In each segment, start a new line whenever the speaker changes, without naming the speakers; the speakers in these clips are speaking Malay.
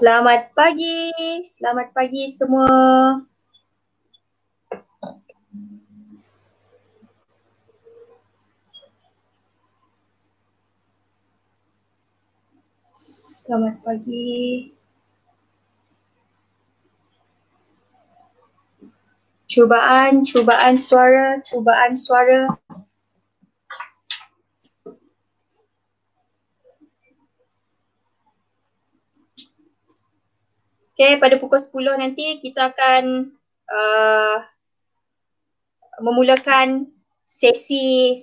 Selamat pagi semua. Selamat pagi. Cubaan suara. Okay, pada pukul 10 nanti kita akan memulakan sesi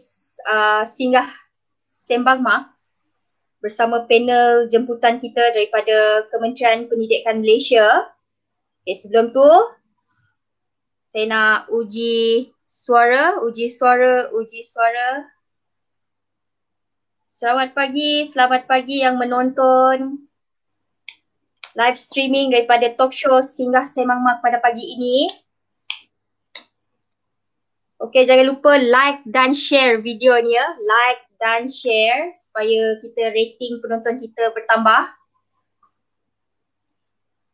singgah sembang mak bersama panel jemputan kita daripada Kementerian Pendidikan Malaysia. Okay, sebelum tu saya nak uji suara. Selamat pagi yang menonton live streaming daripada talk show Singgah Sembang Mak pada pagi ini. Okey, jangan lupa like dan share video ni ya. Like dan share supaya kita rating penonton kita bertambah.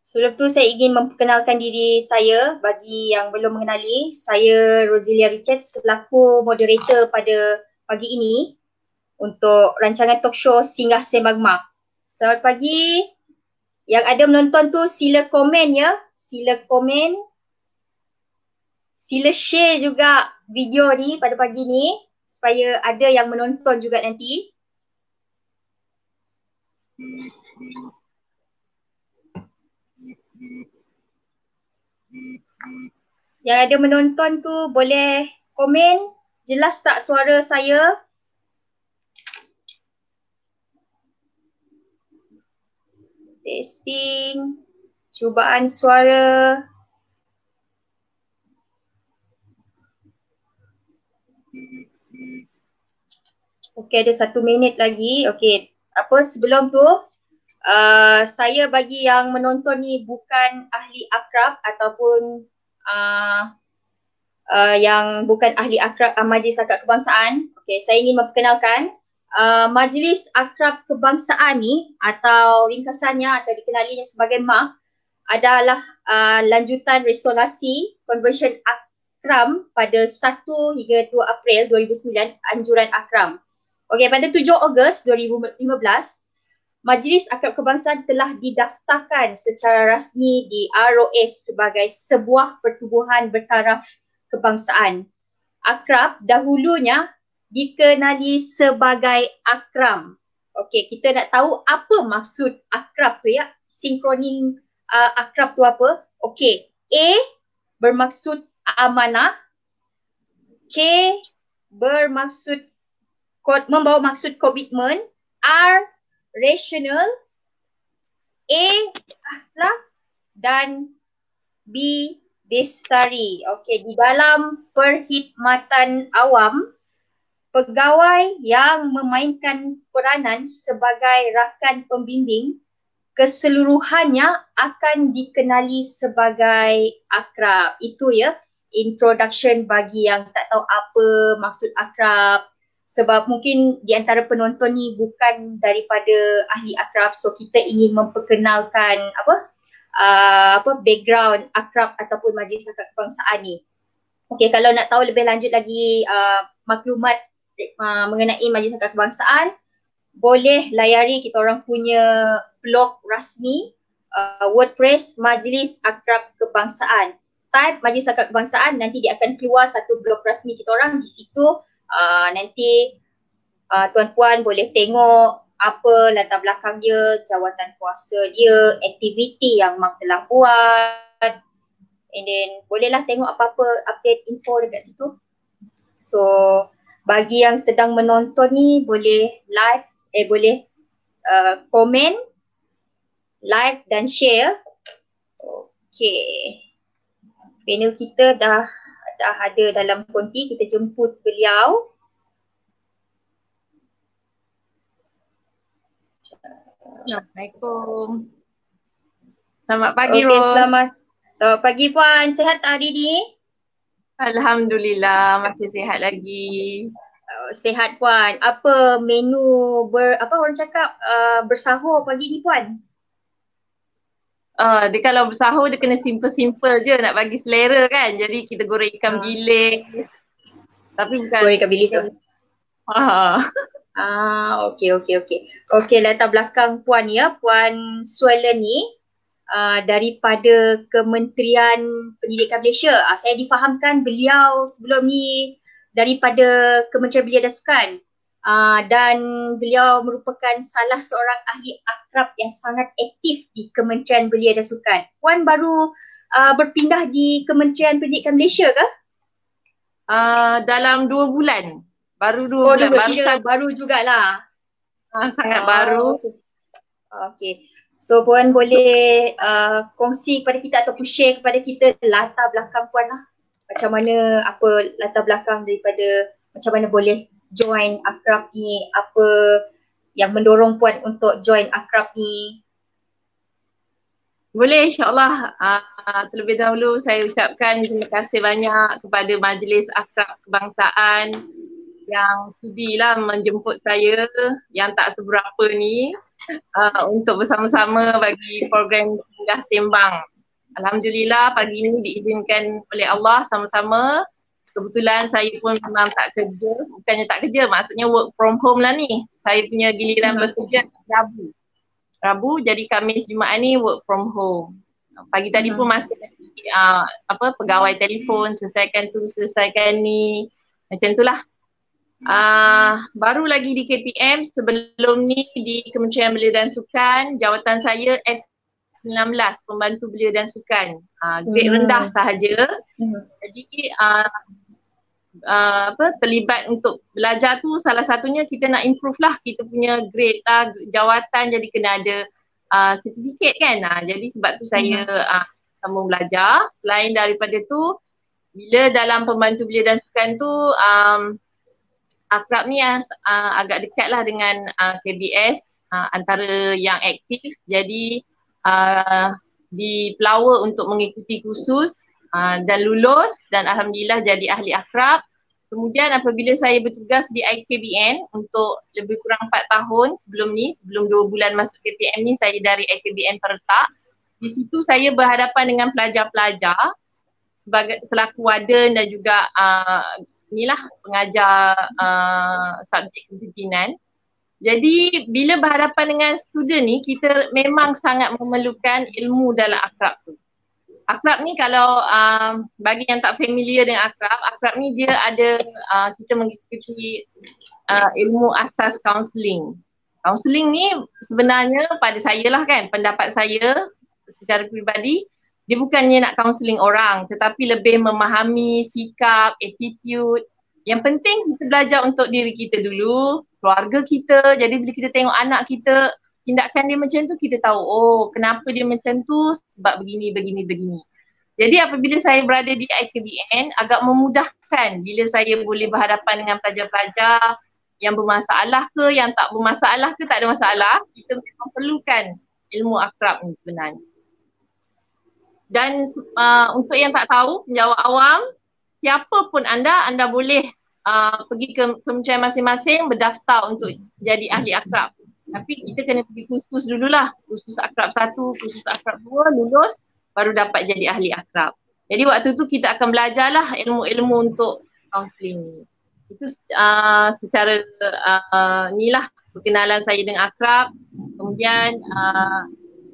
Sebelum tu saya ingin memperkenalkan diri saya bagi yang belum mengenali. Saya Roselia Richards selaku moderator pada pagi ini untuk rancangan talk show Singgah Sembang Mak. Selamat pagi. Yang ada menonton tu sila komen ya. Sila komen. Sila share juga video ni pada pagi ni supaya ada yang menonton juga nanti. Yang ada menonton tu boleh komen. Jelas tak suara saya? Testing. Cubaan suara. Okey, ada 1 minit lagi. Okey, sebelum tu saya bagi yang menonton ni bukan ahli akrab ataupun yang bukan ahli akrab Majlis Akrab Kebangsaan. Okey, saya ingin memperkenalkan Majlis Akrab Kebangsaan ni atau ringkasannya atau dikenalinya sebagai MAK adalah lanjutan resolusi Convention Akram pada 1 hingga 2 April 2009 Anjuran Akram. Okey, pada 7 Ogos 2015 Majlis Akrab Kebangsaan telah didaftarkan secara rasmi di ROS sebagai sebuah pertubuhan bertaraf kebangsaan. Akrab dahulunya dikenali sebagai Akram. Okey, kita nak tahu apa maksud akrab tu ya. Sinkronim akrab tu apa? Okey, A bermaksud amanah. K bermaksud membawa maksud komitmen. R rational. A akhlak dan B bestari. Okey, di dalam perkhidmatan awam, pegawai yang memainkan peranan sebagai rakan pembimbing keseluruhannya akan dikenali sebagai akrab. Itu ya, introduction bagi yang tak tahu apa maksud akrab. Sebab mungkin di antara penonton ni bukan daripada ahli akrab, so kita ingin memperkenalkan background akrab ataupun Majlis Akrab Kebangsaan ni. Okey, kalau nak tahu lebih lanjut lagi maklumat mengenai Majlis Akrab Kebangsaan, boleh layari kita orang punya blog rasmi WordPress Majlis Akrab Kebangsaan. Type Majlis Akrab Kebangsaan, nanti dia akan keluar satu blog rasmi kita orang. Di situ nanti tuan-puan boleh tengok apa latar belakang dia, jawatan kuasa dia, aktiviti yang Mak telah buat, and then bolehlah tengok apa-apa update info dekat situ. So bagi yang sedang menonton ni boleh boleh komen, like dan share. Okey, panel kita dah ada dalam konti, kita jemput beliau.
Assalamualaikum. Selamat pagi,
Okey,
Ros.
selamat pagi Puan. Sihat tak hari ni?
Alhamdulillah, masih sihat lagi.
Sihat Puan. Apa menu orang cakap bersahur pagi ni Puan?
Dia kalau bersahur dia kena simple-simple je nak bagi selera kan. Jadi kita goreng ikan bilis. Tapi bukan
Goreng ikan bilis tu. Okey. Okey, latar belakang Puan ya. Puan Suelen ni daripada Kementerian Pendidikan Malaysia. Saya difahamkan beliau sebelum ni daripada Kementerian Belia dan Sukan. Dan beliau merupakan salah seorang ahli akrab yang sangat aktif di Kementerian Belia dan Sukan. Puan baru berpindah di Kementerian Pendidikan Malaysia ke?
Dalam 2 bulan. Baru 2 bulan.
Baru jugalah.
Sangat baru.
Okey. So Puan boleh kongsi kepada kita ataupun share kepada kita latar belakang Puan lah. Macam mana, apa latar belakang daripada macam mana boleh join akrab ni, apa yang mendorong Puan untuk join akrab ni?
Boleh, insyaAllah. Terlebih dahulu saya ucapkan terima kasih banyak kepada Majlis Akrab Kebangsaan yang sudilah menjemput saya yang tak seberapa ni untuk bersama-sama bagi program Singgah Sembang. Alhamdulillah pagi ini diizinkan oleh Allah sama-sama. Kebetulan saya pun memang tak kerja, bukannya tak kerja, maksudnya work from home lah ni. Saya punya giliran bekerja Rabu, jadi Khamis Jumaat ni work from home. Pagi tadi pun masih pegawai telefon, selesaikan tu, selesaikan ni, macam itulah. Baru lagi di KPM, sebelum ni di Kementerian Belia dan Sukan, jawatan saya S19, Pembantu Belia dan Sukan. Grade rendah sahaja. Jadi terlibat untuk belajar tu salah satunya kita nak improve lah kita punya grade lah, jawatan, jadi kena ada sertifikat kan. Jadi sebab tu saya sambung belajar. Selain daripada tu, bila dalam Pembantu Belia dan Sukan tu akrab ni agak dekat lah dengan KBS, antara yang aktif. Jadi dipelower untuk mengikuti kursus dan lulus, dan alhamdulillah jadi ahli akrab. Kemudian apabila saya bertugas di IKBN untuk lebih kurang 4 tahun sebelum ni, sebelum 2 bulan masuk KPM ni, saya dari IKBN Peretak. Di situ saya berhadapan dengan pelajar-pelajar selaku warden dan juga pengajar subjek kepimpinan. Jadi bila berhadapan dengan student ni, kita memang sangat memerlukan ilmu dalam akrab tu. Akrab ni kalau bagi yang tak familiar dengan akrab ni dia ada kita mengikuti ilmu asas kaunseling. Kaunseling ni sebenarnya pada saya lah kan, pendapat saya secara peribadi, dia bukannya nak kaunseling orang tetapi lebih memahami sikap, attitude. Yang penting kita belajar untuk diri kita dulu, keluarga kita. Jadi bila kita tengok anak kita, tindakan dia macam tu, kita tahu oh kenapa dia macam tu, sebab begini. Jadi apabila saya berada di IKBN, agak memudahkan bila saya boleh berhadapan dengan pelajar-pelajar yang bermasalah ke, yang tak bermasalah ke, tak ada masalah. Kita memang perlukan ilmu akrab ni sebenarnya. Dan untuk yang tak tahu, penjawab awam, siapa pun anda boleh pergi ke kementerian masing-masing berdaftar untuk jadi ahli akrab. Tapi kita kena pergi kursus dululah. Kursus akrab 1, kursus akrab 2, lulus baru dapat jadi ahli akrab. Jadi waktu tu kita akan belajarlah ilmu-ilmu untuk kaunseling ni. Itu secara inilah perkenalan saya dengan akrab. Kemudian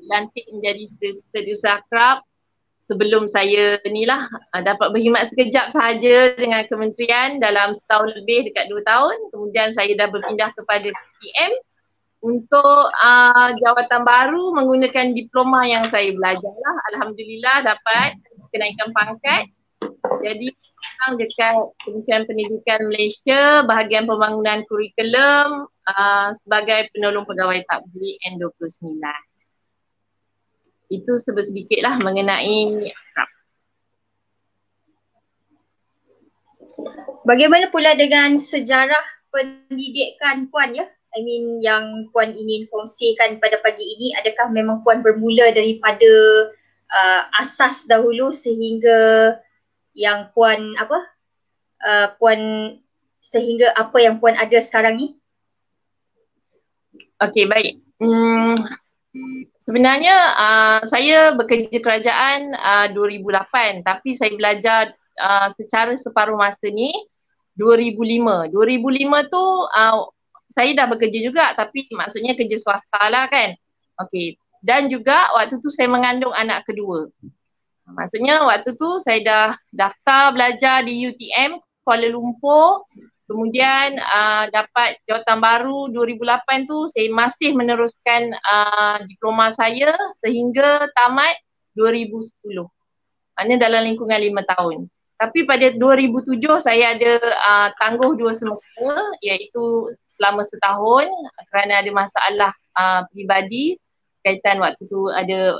dilantik menjadi setiausaha akrab. Sebelum saya dapat berkhidmat sekejap sahaja dengan kementerian dalam setahun lebih, dekat 2 tahun. Kemudian saya dah berpindah kepada PM untuk jawatan baru menggunakan diploma yang saya belajar lah. Alhamdulillah dapat kenaikan pangkat. Jadi sekarang dekat Kementerian Pendidikan Malaysia, bahagian pembangunan kurikulum sebagai penolong pegawai takbir N29. Itu sedikit lah mengenai akrab.
Bagaimana pula dengan sejarah pendidikan Puan ya? I mean yang Puan ingin kongsikan pada pagi ini, adakah memang Puan bermula daripada asas dahulu sehingga yang Puan sehingga apa yang Puan ada sekarang ni?
Okey, baik. Sebenarnya saya bekerja kerajaan 2008, tapi saya belajar secara separuh masa ni 2005. 2005 tu saya dah bekerja juga, tapi maksudnya kerja swasta lah kan. Okey. Dan juga waktu tu saya mengandung anak kedua. Maksudnya waktu tu saya dah daftar belajar di UTM Kuala Lumpur. Kemudian dapat jawatan baru 2008 tu saya masih meneruskan diploma saya sehingga tamat 2010. Maknanya dalam lingkungan 5 tahun. Tapi pada 2007 saya ada tangguh 2 semester iaitu selama setahun kerana ada masalah peribadi kaitan waktu tu ada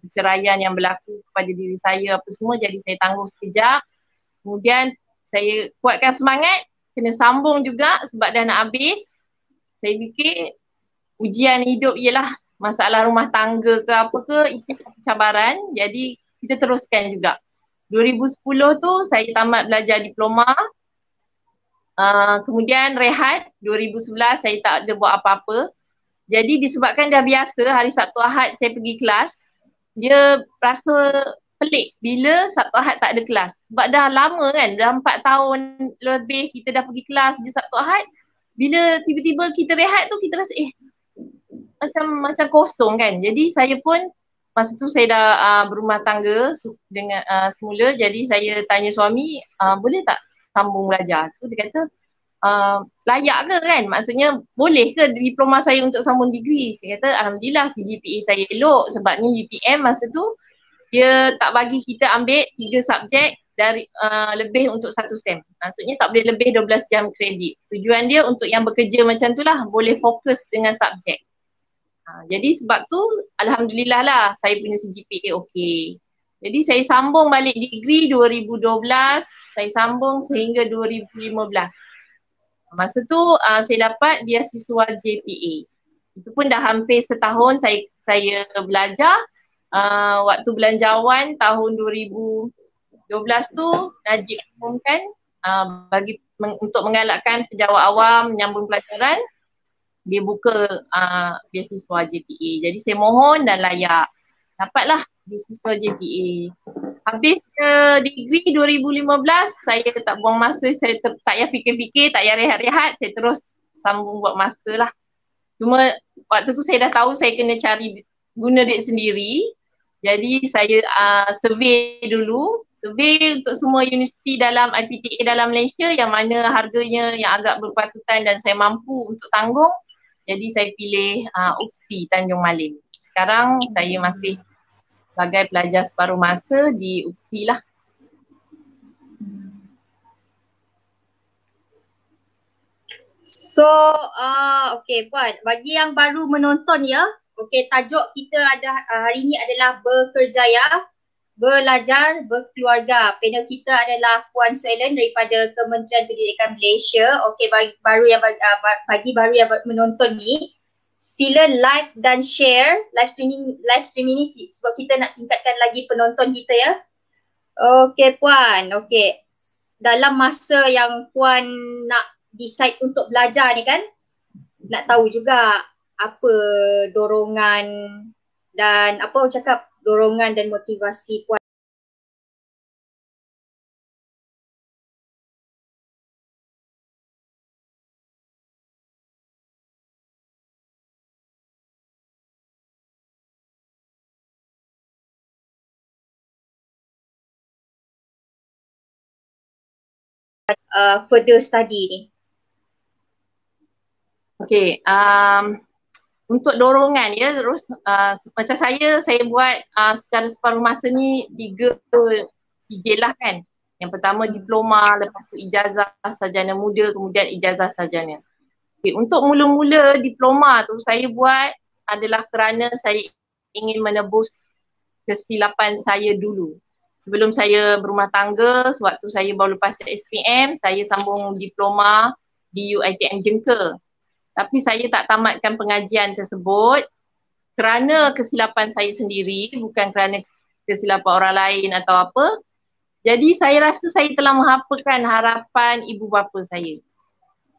perceraian yang berlaku kepada diri saya apa semua, jadi saya tangguh sekejap. Kemudian saya kuatkan semangat, kena sambung juga sebab dah nak habis. Saya fikir ujian hidup ialah masalah rumah tangga ke apa ke, itu satu cabaran, jadi kita teruskan juga. 2010 tu saya tamat belajar diploma. Kemudian rehat, 2011 saya tak ada buat apa-apa. Jadi disebabkan dah biasa hari Sabtu Ahad saya pergi kelas, dia rasa pelik bila Sabtu Ahad tak ada kelas. Sebab dah lama kan, dah 4 tahun lebih kita dah pergi kelas je Sabtu Ahad. Bila tiba-tiba kita rehat tu kita rasa macam kosong kan. Jadi saya pun masa tu saya dah berumah tangga dengan semula, jadi saya tanya suami boleh tak sambung belajar. So dia kata layak ke kan, maksudnya boleh ke diploma saya untuk sambung degree. Saya kata alhamdulillah CGPA saya elok sebabnya UTM masa tu dia tak bagi kita ambil 3 subjek dari lebih untuk 1 STEM. Maksudnya tak boleh lebih 12 jam kredit. Tujuan dia untuk yang bekerja macam tu lah boleh fokus dengan subjek. Jadi sebab tu alhamdulillah lah saya punya CGPA okey. Jadi saya sambung balik degree 2012, saya sambung sehingga 2015. Masa tu saya dapat beasiswa JPA. Itu pun dah hampir setahun saya belajar. Waktu belanjawan tahun 2012 tu Najib umumkan untuk mengalakkan pejabat awam menyambung pelajaran, dia buka beasiswa JPA. Jadi saya mohon dan layak. Dapatlah beasiswa JPA. Habis degree 2015, saya tak buang masa, saya tak payah fikir-fikir, tak payah rehat-rehat, saya terus sambung buat master lah. Cuma waktu tu saya dah tahu saya kena cari guna duit sendiri. Jadi saya survey dulu, survey untuk semua universiti dalam IPTA dalam Malaysia yang mana harganya yang agak berpatutan dan saya mampu untuk tanggung. Jadi saya pilih UPSI Tanjung Malim. Sekarang saya masih sebagai pelajar separuh masa di UPSI lah.
So, okay Puan, bagi yang baru menonton ya, okay, tajuk kita hari ini adalah Berkerjaya, Belajar, Berkeluarga. Panel kita adalah Puan Suelen daripada Kementerian Pendidikan Malaysia. Okay, bagi baru yang menonton ni, sila like dan share live streaming ni sebab kita nak tingkatkan lagi penonton kita ya. Okay Puan, okay. Dalam masa yang Puan nak decide untuk belajar ni kan, nak tahu juga apa dorongan dan apa orang cakap dorongan dan motivasi Puan. Further study ni.
Okay, untuk dorongan ya, terus macam saya buat secara separuh masa ni 3 sijil lah kan. Yang pertama diploma, lepas tu ijazah sarjana muda, kemudian ijazah sarjana. Okay, untuk mula-mula diploma tu saya buat adalah kerana saya ingin menebus kesilapan saya dulu. Sebelum saya berumah tangga, sewaktu saya baru lepas SPM, saya sambung diploma di UiTM Jengka. Tapi saya tak tamatkan pengajian tersebut kerana kesilapan saya sendiri, bukan kerana kesilapan orang lain atau apa. Jadi saya rasa saya telah menghapakan harapan ibu bapa saya.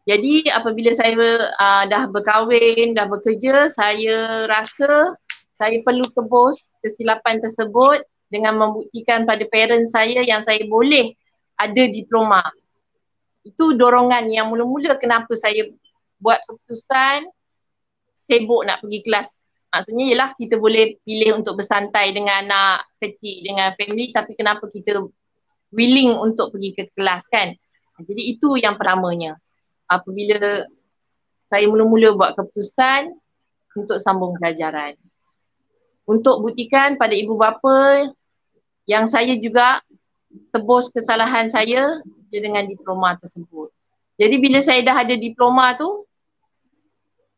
Jadi apabila saya dah berkahwin, dah bekerja, saya rasa saya perlu tebus kesilapan tersebut dengan membuktikan pada parents saya yang saya boleh ada diploma. Itu dorongan yang mula-mula kenapa saya buat keputusan sibuk nak pergi kelas. Maksudnya ialah kita boleh pilih untuk bersantai dengan anak kecil, dengan family, tapi kenapa kita willing untuk pergi ke kelas kan. Jadi itu yang pertamanya. Apabila saya mula-mula buat keputusan untuk sambung pelajaran. Untuk buktikan pada ibu bapa yang saya juga tebus kesalahan saya dengan diploma tersebut. Jadi bila saya dah ada diploma tu,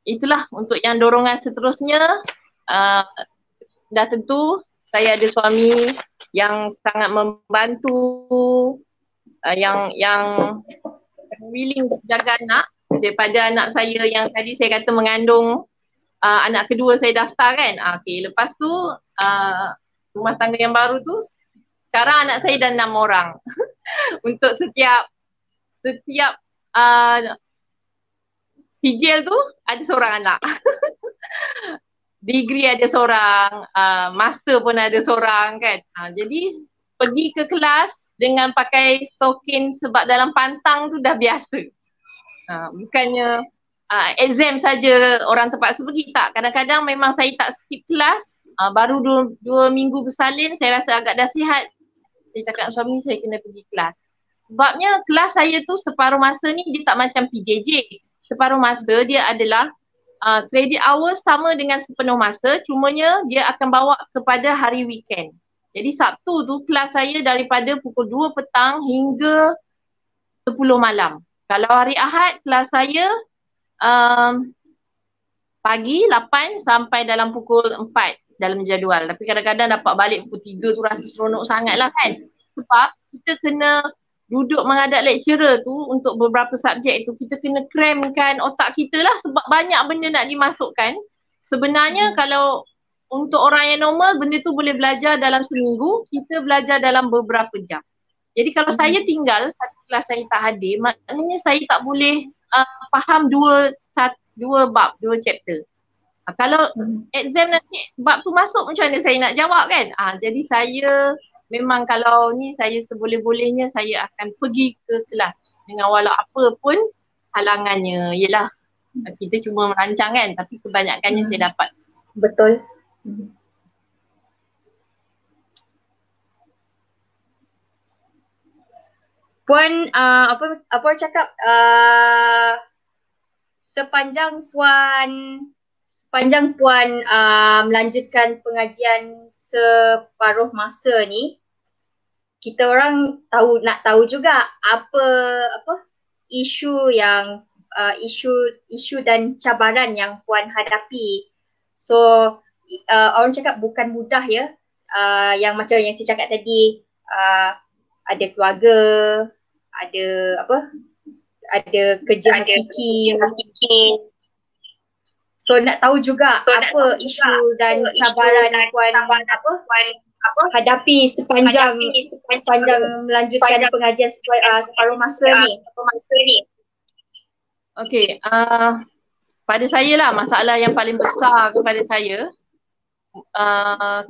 itulah untuk yang dorongan seterusnya. Dah tentu saya ada suami yang sangat membantu, yang willing jaga anak daripada anak saya yang tadi saya kata mengandung anak kedua saya daftar kan. Okay, lepas tu rumah tangga yang baru tu sekarang anak saya dah 6 orang. Untuk setiap sijil tu ada seorang anak. Degree ada seorang, master pun ada seorang kan. Jadi pergi ke kelas dengan pakai stokin sebab dalam pantang tu dah biasa. Bukannya exam saja orang terpaksa pergi, tak. Kadang-kadang memang saya tak skip kelas, baru 2 minggu bersalin saya rasa agak dah sihat. Saya cakap suami saya kena pergi kelas. Sebabnya kelas saya tu separuh masa ni dia tak macam PJJ. Separuh masa dia adalah credit hours sama dengan sepenuh masa, cumanya dia akan bawa kepada hari weekend. Jadi Sabtu tu kelas saya daripada pukul 2 petang hingga 10 malam. Kalau hari Ahad kelas saya pagi 8 sampai dalam pukul 4 dalam jadual. Tapi kadang-kadang dapat balik pukul 3 tu rasa seronok sangat lah kan. Sebab kita kena duduk menghadap lecturer tu untuk beberapa subjek tu, kita kena cramkan otak kita lah sebab banyak benda nak dimasukkan. Sebenarnya kalau untuk orang yang normal, benda tu boleh belajar dalam seminggu, kita belajar dalam beberapa jam. Jadi kalau saya tinggal satu kelas saya tak hadir, maknanya saya tak boleh faham dua bab, 2 chapter. Kalau exam nanti bab tu masuk, macam mana saya nak jawab kan? Jadi saya memang kalau ni saya seboleh-bolehnya saya akan pergi ke kelas dengan walau apa pun halangannya. Yelah kita cuma merancang kan, tapi kebanyakannya saya dapat.
Betul. Puan apa cakap sepanjang puan melanjutkan pengajian separuh masa ni, kita orang nak tahu juga apa isu dan cabaran yang puan hadapi. So orang cakap bukan mudah ya, yang macam yang saya cakap tadi, ada keluarga, ada kerja hakiki. So nak tahu juga apa isu dan cabaran puan hadapi sepanjang melanjutkan pengajian separuh masa ni.
Okey, pada saya lah masalah yang paling besar kepada saya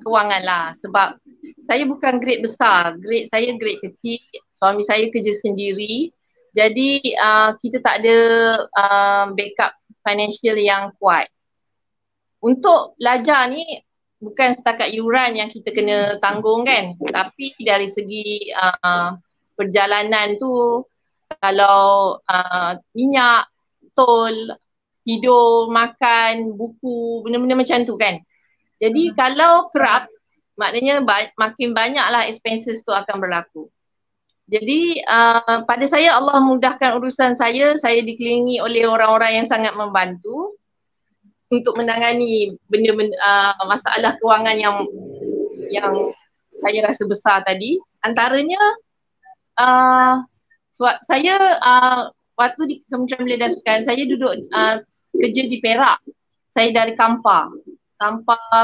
kewangan lah, sebab saya bukan grade besar, grade saya grade kecil, suami saya kerja sendiri, jadi kita tak ada backup financial yang kuat. Untuk belajar ni bukan setakat yuran yang kita kena tanggung kan, tapi dari segi perjalanan tu, kalau minyak, tol, tidur, makan, buku, benda-benda macam tu kan. Jadi kalau kerap, maknanya makin banyaklah expenses tu akan berlaku. Jadi pada saya Allah mudahkan urusan saya dikelilingi oleh orang-orang yang sangat membantu untuk menangani benda-benda masalah kewangan yang saya rasa besar tadi. Antaranya saya waktu di Kementerian Belia dan Sukan, saya duduk kerja di Perak. Saya dari Kampar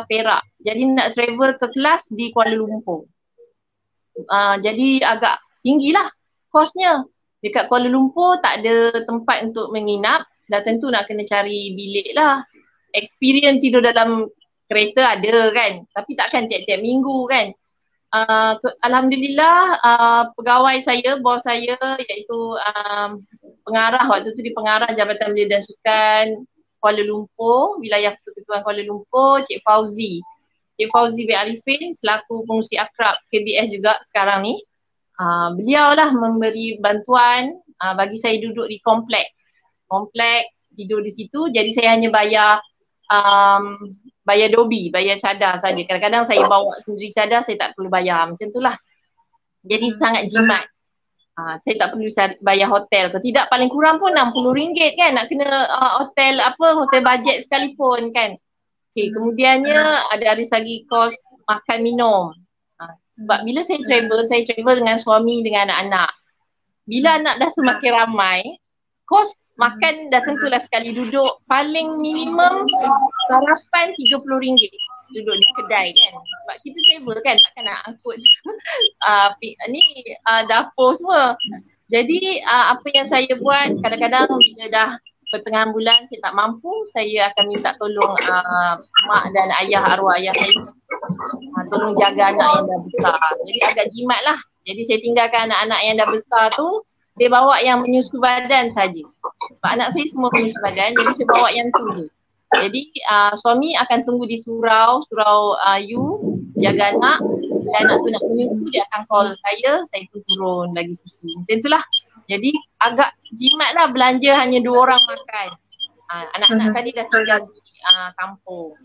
Perak. Jadi nak travel ke kelas di Kuala Lumpur. Jadi agak tinggilah kosnya. Dekat Kuala Lumpur tak ada tempat untuk menginap, dah tentu nak kena cari bilik lah. Experience tidur dalam kereta ada kan, tapi takkan tiap-tiap minggu kan. Alhamdulillah pegawai saya, bos saya iaitu pengarah waktu tu, di pengarah Jabatan Belia dan Sukan Kuala Lumpur, wilayah Persekutuan Kuala Lumpur, Cik Fauzi bin Arifin selaku pengurusi akrab KBS juga sekarang ni. Beliau lah memberi bantuan bagi saya duduk di kompleks, tidur di situ. Jadi saya hanya bayar dobi, bayar cadar saja. Kadang-kadang saya bawa sendiri cadar, saya tak perlu bayar, macam itulah. Jadi sangat jimat. Saya tak perlu bayar hotel ke, tidak, paling kurang pun RM60 kan, nak kena hotel bajet sekalipun kan. Okay, kemudiannya dari segi kos makan minum. Sebab bila saya travel dengan suami, dengan anak-anak. Bila anak dah semakin ramai, kos makan dah tentulah sekali duduk paling minimum sarapan RM30 duduk di kedai kan. Sebab kita travel kan, takkan nak angkut dapur semua. Jadi apa yang saya buat, kadang-kadang bila dah pertengahan bulan saya tak mampu, saya akan minta tolong mak dan arwah ayah saya tolong jaga anak yang dah besar. Jadi agak jimat lah. Jadi saya tinggalkan anak-anak yang dah besar tu, saya bawa yang menyusu badan saja. Sebab anak saya semua menyusu badan, jadi saya bawa yang tu je. Jadi suami akan tunggu di surau U, jaga anak. Bila anak tu nak menyusu, dia akan call saya pun turun lagi susu. Macam itulah. Jadi agak jimat lah, belanja hanya 2 orang makan. Anak-anak tadi dah tinggal di kampung.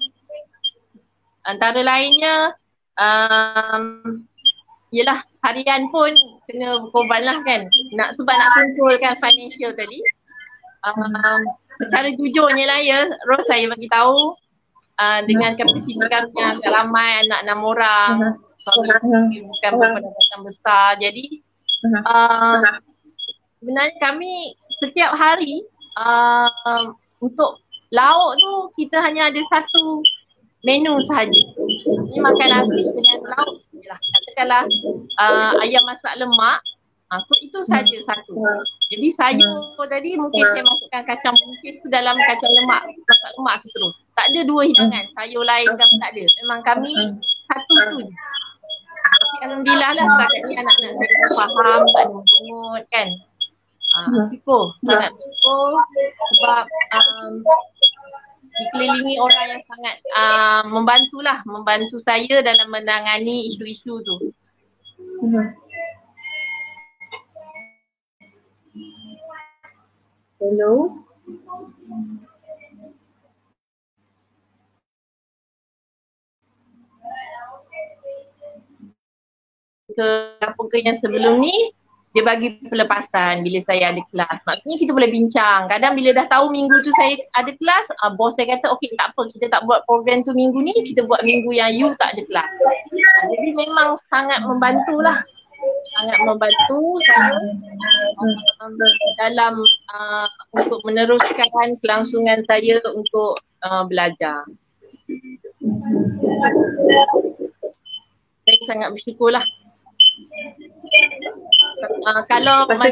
Antara lainnya, yelah harian pun kena berkorban lah kan. Sebab nak kontrolkan financial tadi. Secara jujurnya lah ya, Ros, saya bagi tahu dengan kapasiti kami yang agak ramai, anak 6 orang, suami bukan berpendapatan besar. Jadi sebenarnya kami setiap hari untuk lauk tu kita hanya ada satu menu sahaja. Maksudnya makan nasi dengan lauk je lah. Katakanlah ayam masak lemak, so itu saja satu. Jadi sayur tadi mungkin saya masukkan kacang buncis tu dalam kacang lemak, masak lemak tu terus. Tak ada 2 hidangan, sayur lain kan tak ada. Memang kami satu tu je. Tapi alhamdulillah lah setakat ni anak-anak saya faham, tak ada mengut kan. Syukur, sangat syukur sebab dikelilingi orang yang sangat membantu saya dalam menangani isu-isu tu.
Hello.
Ke yang sebelum ni dia bagi pelepasan bila saya ada kelas. Maksudnya kita boleh bincang. Kadang bila dah tahu minggu tu saya ada kelas, bos saya kata okey tak apa, kita tak buat program tu minggu ni, kita buat minggu yang you tak ada kelas. Jadi memang sangat membantulah. Sangat membantu saya dalam untuk meneruskan kelangsungan saya untuk belajar. Saya sangat bersyukurlah. Kalau macam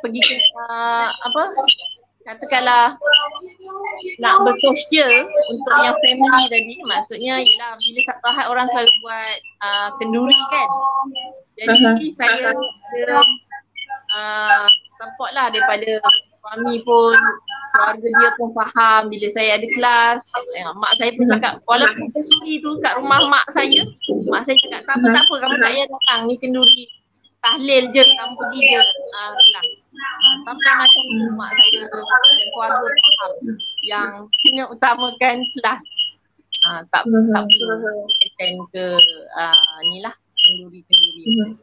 pergi ke katakanlah nak bersosial untuk yang family tadi, maksudnya ialah bila Sabtu Ahad orang selalu buat kenduri kan. Jadi saya support lah daripada suami pun, keluarga dia pun faham bila saya ada kelas. Mak saya pun cakap, walaupun kenduri tu kat rumah mak saya cakap tak apa kamu tak payah datang, ni kenduri tahlil je, kamu pergi je kelas. Sampai macam tu mak saya dan keluarga faham yang kena utamakan kelas. Tak perlu attend ke ni lah, kenduri-kenduri.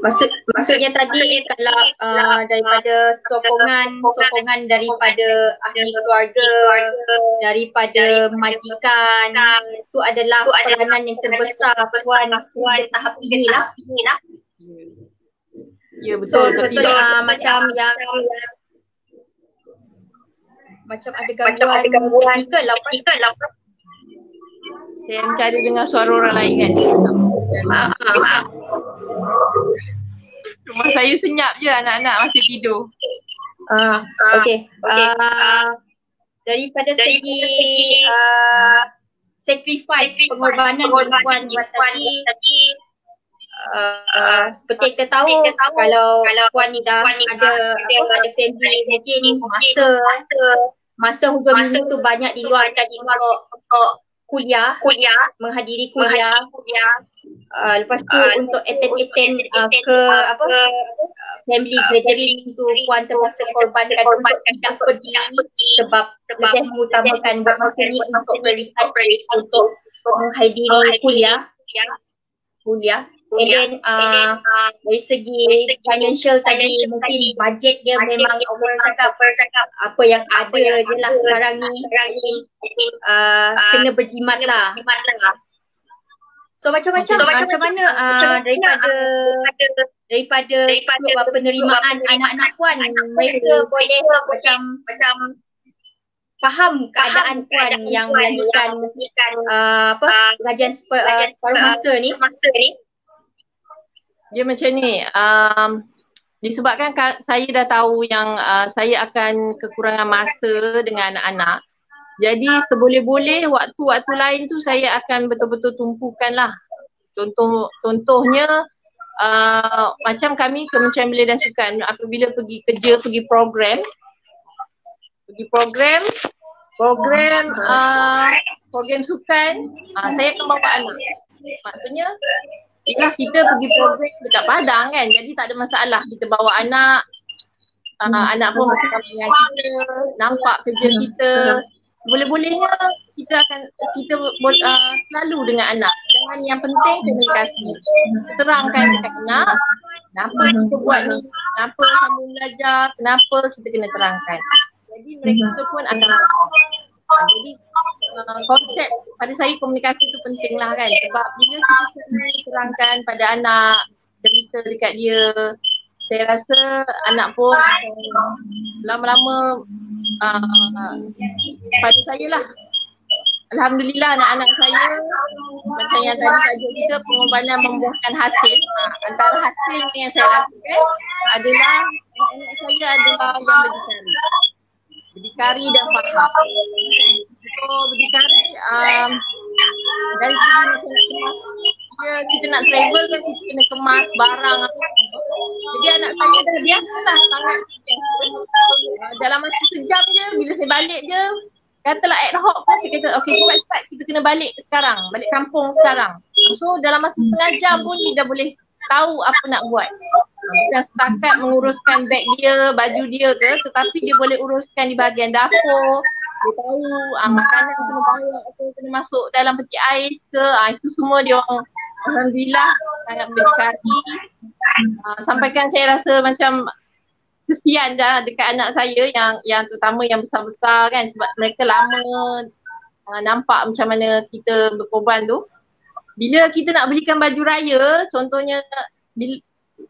Maksudnya tadi kalau daripada sokongan daripada ahli keluarga, daripada majikan, itu adalah peranan yang terbesar Puan sehingga tahap inilah.
Ya betul.
Contohnya macam yang macam ada gangguan teknikal lah.
Saya mencari dengar suara orang lain kan. Rumah saya senyap je, anak-anak masih tidur.
Okey. daripada segi sacrifice pengorbanan yang puan buat tadi, seperti kita tahu kalau puan ni dah ada family, mungkin masa hujung minggu tu banyak di luar untuk kuliah, menghadiri kuliah. Lepas tu untuk attend ke family gathering tu puan terpaksa korbankan untuk tidak pergi sebab lebih mengutamakan buat masa ni untuk prioritize untuk menghadiri kuliah. And then dari segi financial tadi mungkin bajet dia memang orang cakap apa yang ada je lah sekarang ni, kena berjimat lah. So macam mana daripada penerimaan anak-anak puan, mereka boleh macam faham keadaan puan yang melanjutkan pengajian separuh masa ni?
Dia macam ni, disebabkan saya dah tahu yang saya akan kekurangan masa dengan anak-anak. Jadi seboleh-boleh waktu-waktu lain tu saya akan betul-betul tumpukan lah. Contohnya macam kami Kementerian Belia dan Sukan apabila pergi kerja, pergi program sukan, saya akan bawa anak. Maksudnya ialah kita pergi program dekat Padang kan, jadi tak ada masalah kita bawa anak. Anak pun bersama dengan kita, nampak kerja kita. Boleh-bolehnya kita selalu dengan anak. Dan yang penting komunikasi. Kita terangkan dekat anak kenapa kita buat ni, kenapa sambung belajar, kenapa kita kena terangkan. Jadi mereka pun akan jadi konsep pada saya komunikasi tu penting lah kan. Sebab bila kita terangkan pada anak, cerita dekat dia, saya rasa anak pun lama-lama pada saya lah. Alhamdulillah anak-anak saya macam yang tadi tajuk kita pengorbanan membuahkan hasil. Antara hasil yang saya rasakan adalah anak saya adalah yang berdikari dan faham. So berdikari dari segi macam kita nak travel kan, kita kena kemas barang apa. Jadi anak saya dah biasa lah, sangat biasa. Dalam masa sejam je, bila saya balik je, katalah ad hoc pun saya kata okay cepat-cepat kita kena balik sekarang, balik kampung sekarang. So dalam masa setengah jam pun dia dah boleh tahu apa nak buat. Macam setakat menguruskan beg dia, baju dia ke, tetapi dia boleh uruskan di bahagian dapur. Dia tahu makanan kena bawa atau kena masuk dalam peti ais ke, itu semua dia orang alhamdulillah sangat berdikari. Sampaikan saya rasa macam kesian dah dekat anak saya yang terutama yang besar-besar kan, sebab mereka lama nampak macam mana kita berkorban tu. Bila kita nak belikan baju raya, contohnya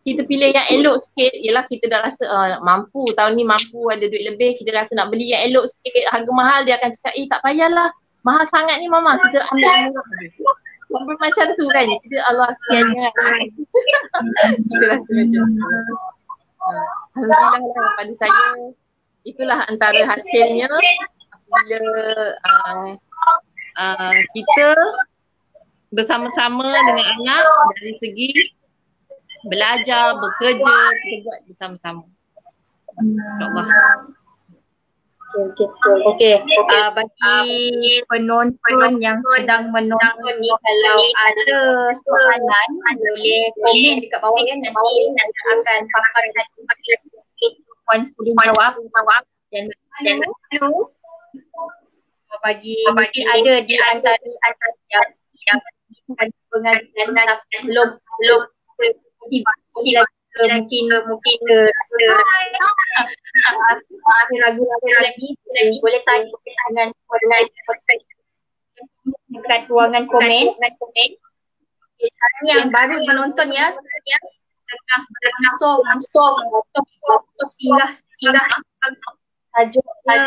kita pilih yang elok sikit, ialah kita dah rasa mampu, tahun ni mampu ada duit lebih, kita rasa nak beli yang elok sikit, harga mahal, dia akan cakap tak payahlah, mahal sangat ni mama, kita ambil yang murah je. Sampai macam tu kan, kita Allah sekiannya kita rasa macam tu. Alhamdulillah lah pada saya, itulah antara hasilnya bila kita bersama-sama dengan anak dari segi belajar, bekerja, kita buat bersama-sama. InsyaAllah.
Okey. Bagi penonton yang sedang menonton ni, kalau ada soalan boleh komen dekat bawah ya. Nanti saya akan paparkan puan student jawab. Dan lalu bagi mungkin ada di antara yang pengajian tapi belum tiba lagi mungkin ragu-ragu lagi boleh tanya dengan dekat ruangan komen. Sekarang yang baru menonton ya, tengah langsung singgah tajuknya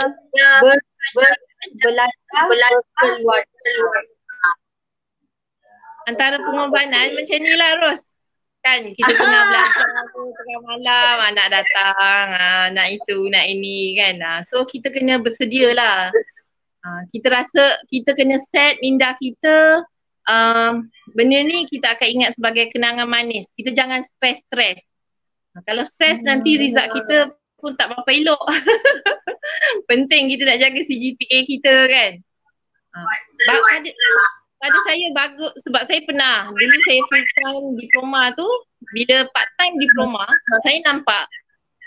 belajar keluar.
Antara pengorbanan macam ni lah Ros. kan kita tengah belajar tu tengah malam nak datang, nak itu nak ini kan. So kita kena bersedia lah. Kita rasa kita kena set minda kita, benda ni kita akan ingat sebagai kenangan manis. Kita jangan stres-stres. Kalau stres nanti result kita pun tak berapa elok. Penting kita nak jaga CGPA kita kan. Pada saya bagus sebab saya pernah dulu saya full time diploma tu, bila part time diploma saya nampak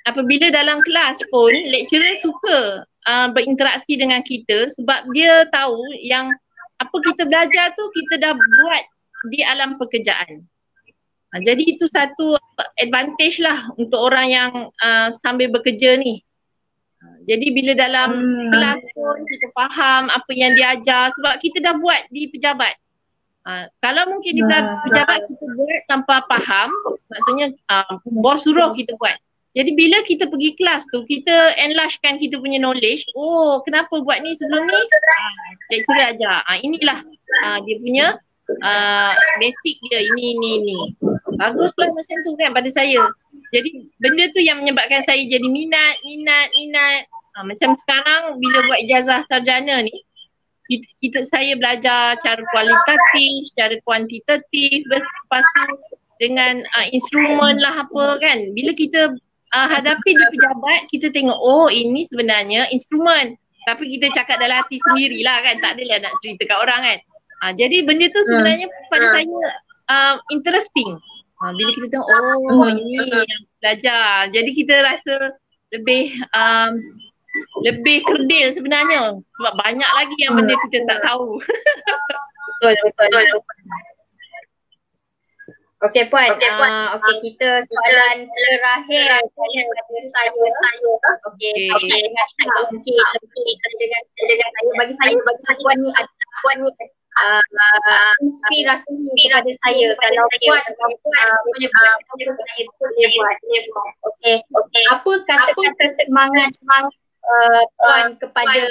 apabila dalam kelas pun lecturer suka berinteraksi dengan kita sebab dia tahu yang apa kita belajar tu kita dah buat di alam pekerjaan. Jadi itu satu advantage lah untuk orang yang sambil bekerja ni. Jadi bila dalam kelas pun kita faham apa yang diajar sebab kita dah buat di pejabat. Kalau mungkin di pejabat kita buat tanpa faham, maksudnya bos suruh kita buat. Jadi bila kita pergi kelas tu, kita enlargekan kita punya knowledge. Oh, kenapa buat ni sebelum ni? Lecturer ajar. Inilah dia punya basic dia, ini. Baguslah macam tu kan pada saya. Jadi benda tu yang menyebabkan saya jadi minat. Macam sekarang bila buat ijazah sarjana ni, saya belajar cara kualitatif, cara kuantitatif, lepas tu dengan instrumen lah apa kan. Bila kita hadapi di pejabat, kita tengok oh ini sebenarnya instrumen. Tapi kita cakap dalam hati sendirilah kan, tak adalah nak cerita kat orang kan. Jadi benda tu sebenarnya pada saya interesting. Bila kita tengok oh ini yang belajar, jadi kita rasa lebih kerdil sebenarnya sebab banyak lagi yang benda kita tak tahu. Betul.
Okey Puan, kita soalan terakhir daripada saya. Okey, mungkin dengan saya bagi saya Puan ni inspirasi kepada saya. Kalau Puan punya saya buat. Okey, apa kata-kata semangat Puan kepada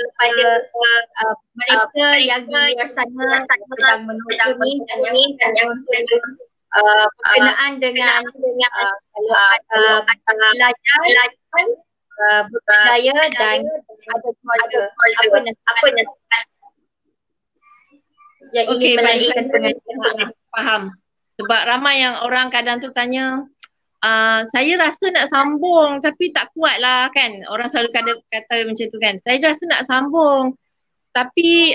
mereka yang di luar sana sedang menonton ni dan yang menonton berkenaan dengan belajar, berjaya dan ada keluarga. Apa nak yang ingin melanjutkan pengajian?
Faham. Sebab ramai yang orang kadang tu tanya, saya rasa nak sambung tapi tak kuat lah kan. Orang selalu kata macam tu kan. Saya rasa nak sambung tapi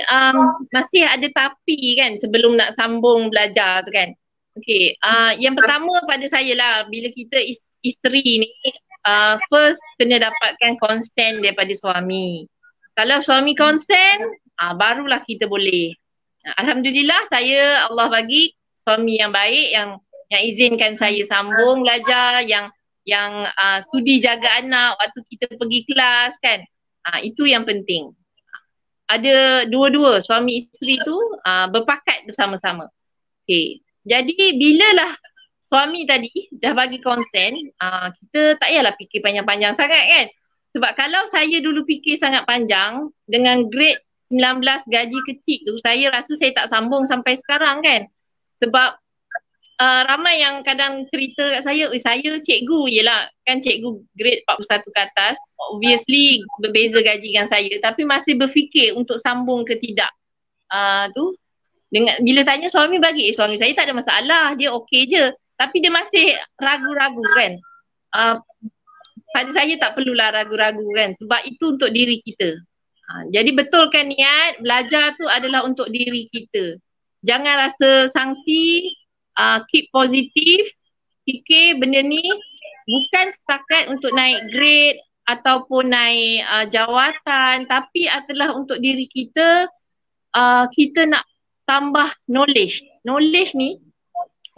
masih ada tapi kan sebelum nak sambung belajar tu kan. Okay, yang pertama pada saya lah, bila kita isteri ni, first kena dapatkan consent daripada suami. Kalau suami consent, barulah kita boleh. Alhamdulillah Allah bagi suami yang baik, yang izinkan saya sambung belajar, yang sudi jaga anak waktu kita pergi kelas kan. Itu yang penting. Ada dua-dua suami isteri tu berpakat bersama-sama. Okay. Jadi bilalah suami tadi dah bagi konsen, kita tak payahlah fikir panjang-panjang sangat kan. Sebab kalau saya dulu fikir sangat panjang dengan grade 19 gaji kecil tu, saya rasa saya tak sambung sampai sekarang kan. Sebab ramai yang kadang cerita kat saya cikgu yelah kan, cikgu grade 41 ke atas, obviously berbeza gaji dengan saya, tapi masih berfikir untuk sambung ke tidak. Dengan bila tanya suami bagi, suami saya tak ada masalah, dia okey je. Tapi dia masih ragu-ragu kan. Pada saya tak perlulah ragu-ragu kan, sebab itu untuk diri kita. Jadi betulkan niat, belajar tu adalah untuk diri kita. Jangan rasa sangsi, keep positif, fikir benda ni bukan setakat untuk naik grade ataupun naik jawatan, tapi adalah untuk diri kita. Kita nak tambah knowledge. Knowledge ni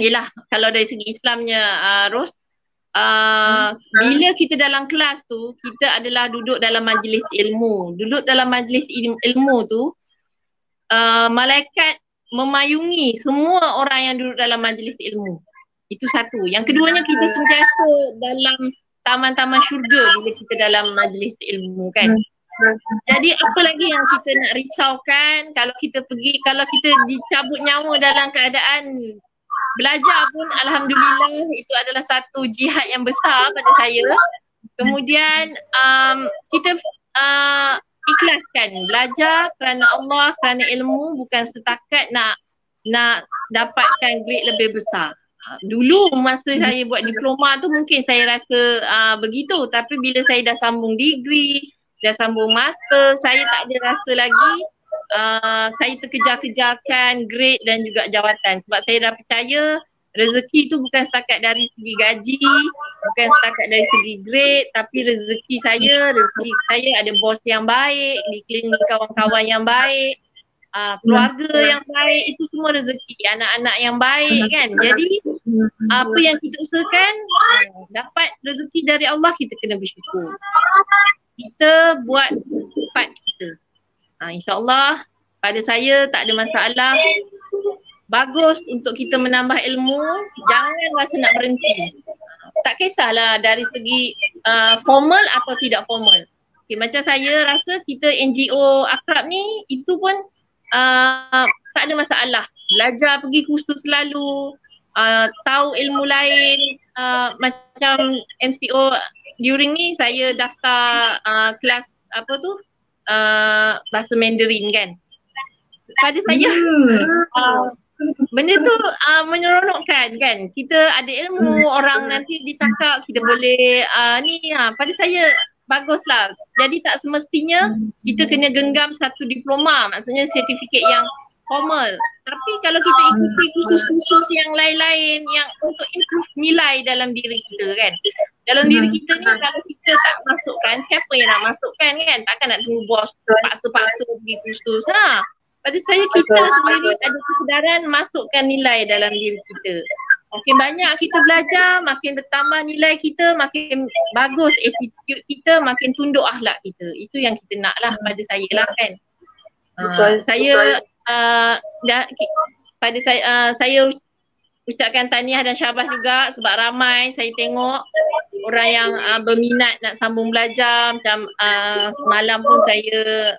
ialah kalau dari segi Islamnya Ros, bila kita dalam kelas tu, kita adalah duduk dalam majlis ilmu. Duduk dalam majlis ilmu tu, malaikat memayungi semua orang yang duduk dalam majlis ilmu. Itu satu. Yang keduanya, kita sentiasa dalam taman-taman syurga bila kita dalam majlis ilmu kan. Jadi apa lagi yang kita nak risaukan kalau kita pergi, kalau kita dicabut nyawa dalam keadaan belajar pun alhamdulillah itu adalah satu jihad yang besar pada saya. Kemudian kita ikhlaskan belajar kerana Allah, kerana ilmu, bukan setakat nak dapatkan grade lebih besar. Dulu masa saya buat diploma tu mungkin saya rasa begitu, tapi bila saya dah sambung degree, dah sambung master, saya tak ada rasa lagi saya terkejar-kejarkan grade dan juga jawatan, sebab saya dah percaya rezeki tu bukan setakat dari segi gaji, bukan setakat dari segi grade, tapi rezeki saya ada bos yang baik, dikelilingi kawan-kawan yang baik, keluarga yang baik, itu semua rezeki, anak-anak yang baik kan. Jadi apa yang kita usahakan dapat rezeki dari Allah, kita kena bersyukur, kita buat part kita. InsyaAllah pada saya tak ada masalah. Bagus untuk kita menambah ilmu, jangan rasa nak berhenti. Tak kisahlah dari segi formal atau tidak formal. Okay, macam saya rasa kita NGO Akrab ni, itu pun tak ada masalah. Belajar, pergi kursus selalu, tahu ilmu lain. Macam MCO during ni saya daftar kelas bahasa Mandarin kan. Pada saya benda tu menyeronokkan kan. Kita ada ilmu, orang nanti dicakap, kita boleh pada saya baguslah. Jadi tak semestinya kita kena genggam satu diploma, maksudnya sertifikat yang formal. Tapi kalau kita ikuti kursus-kursus yang lain-lain yang untuk improve nilai dalam diri kita kan. Dalam diri kita ni kalau kita tak masukkan, siapa yang nak masukkan kan? Takkan nak tunggu bos paksa-paksa pergi kursus. Pada saya kita sendiri ada kesedaran masukkan nilai dalam diri kita. Makin banyak kita belajar, makin bertambah nilai kita, makin bagus attitude kita, makin tunduk akhlak kita. Itu yang kita nak lah pada saya lah kan. Saya saya ucapkan tahniah dan syabas juga sebab ramai saya tengok orang yang berminat nak sambung belajar. Macam semalam pun saya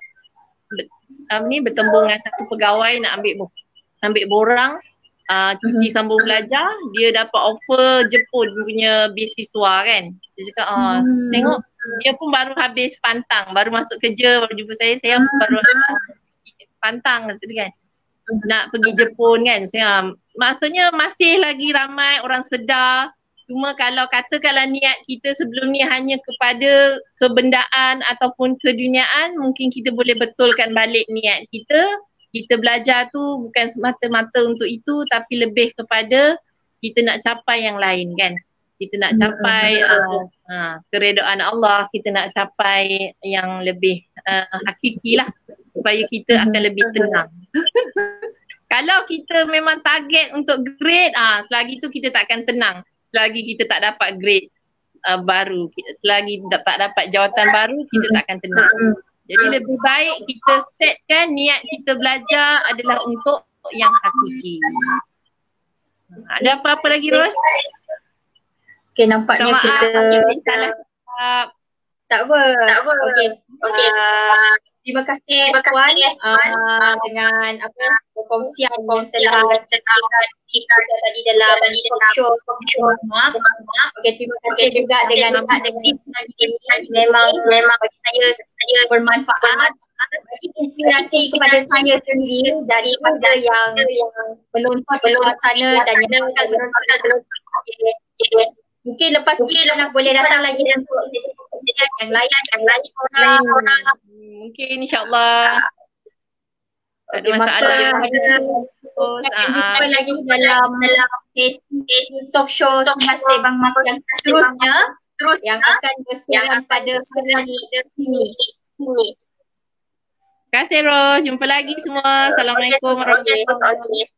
bertembung dengan satu pegawai nak ambil borang cuti sambung belajar, dia dapat offer Jepun punya beasiswa kan. Saya cakap tengok dia pun baru habis pantang, baru masuk kerja, baru jumpa saya baru pantang kan nak pergi Jepun kan. Maksudnya masih lagi ramai orang sedar. Cuma kalau katakanlah niat kita sebelum ni hanya kepada kebendaan ataupun keduniaan, mungkin kita boleh betulkan balik niat kita. Kita belajar tu bukan semata-mata untuk itu, tapi lebih kepada kita nak capai yang lain kan. Kita nak capai keredaan Allah, kita nak capai yang lebih hakiki lah, supaya kita akan lebih tenang. Kalau kita memang target untuk grade, selagi tu kita tak akan tenang. Selagi kita tak dapat grade baru, selagi tak dapat jawatan baru, kita tak akan tenang. Jadi lebih baik kita setkan niat kita belajar adalah untuk yang hakiki. Ada apa-apa lagi Ros?
Okay, nampaknya kita tak apa. Okay. Terima kasih Puan dengan perkongsian yang telah kita tadi dalam talk show. Okay, terima kasih juga dengan tips ini. Memang bagi saya bermanfaat, bagi inspirasi kepada saya sendiri daripada yang menonton di luar sana dan yang akan menonton. Mungkin lepas ni boleh datang lagi untuk sesi yang lain orang.
Mungkin insyaAllah. Tak ada masalah. Kita
jumpa lagi dalam sesi talk show Semasa Bang Mak yang seterusnya yang akan bersiaran pada hari ini.
Terima kasih Ros. Jumpa lagi semua. Assalamualaikum warahmatullahi wabarakatuh.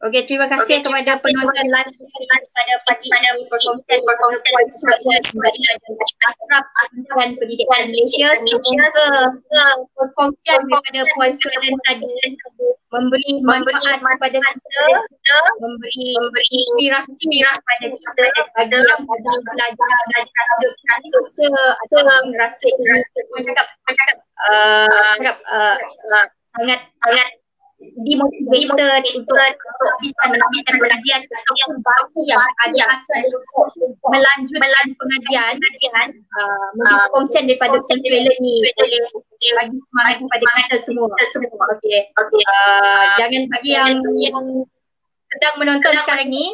Okey, terima kasih kepada penonton live pada pagi ini perkongsian bersama Puan Suhaila sebagai Akrab Kementerian Pendidikan Malaysia. Semoga perkongsian daripada Puan Suhaila tadi memberi manfaat kepada kita, memberi inspirasi kepada kita bagi yang sedang belajar dan rasa atau rasa ini. Cakap sangat dimotivated untuk habiskan pengajian ataupun bagi yang ada asal melanjutkan pengajian, mungkin konsen daripada Central ni boleh bagi semangat kepada kita semua. Okay. Jangan bagi yang sedang menonton sekarang ni,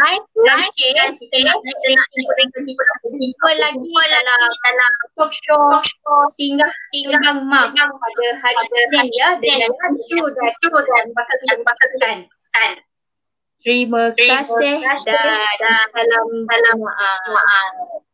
like dan share. Kita nak naik rating kita lagi dalam talk show singgah mak pada hari Isnin ya, dengan isu dan bakal kita bahaskan. Terima kasih dan salam maaf.